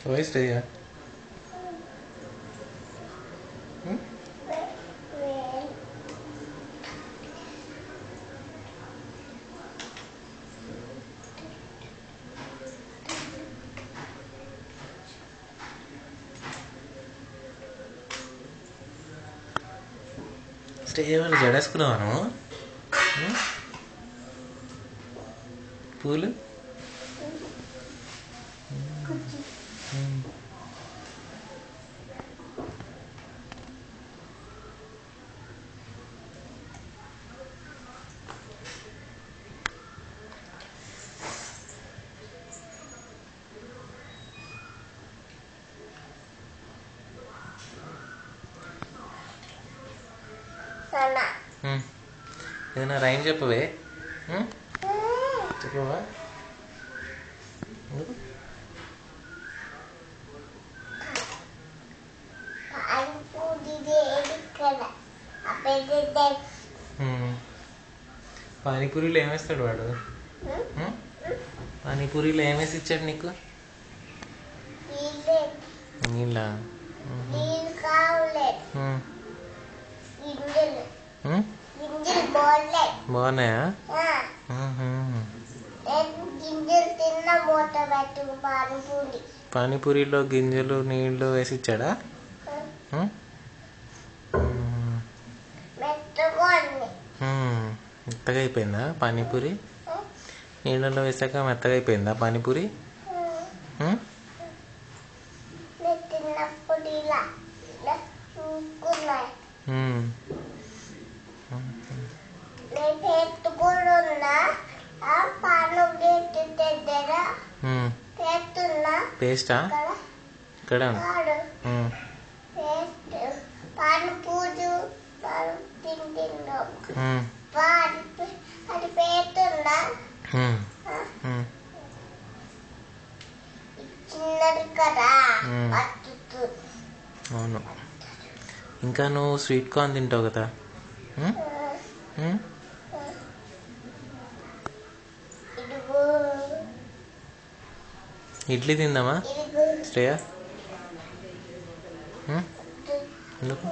voice రేయా stay వాళ్ళు జడేసుకున్నావాను పూలు ఏదైనా రైమ్ చెప్పవే చెప్పవా పానీపూరిలో ఏమేస్తాడు వాడు పానీపూరిలో ఏమేసి ఇచ్చాడు నీకు నీళ్ళ బాగున్నాయా పానీపూరిలో గింజలు నీళ్లు వేసి ఇచ్చాడా మెత్తగా అయిపోయిందా పానీపూరి నీళ్ళలో వేసాక మెత్తగా అయిపోయిందా పానీపూరి పేస్టా ఇక్కడ అవును ఇంకా నువ్వు స్వీట్ కార్న్ తింటావు కదా ఇడ్లీ తిందామా శ్రేయ ఎందుకు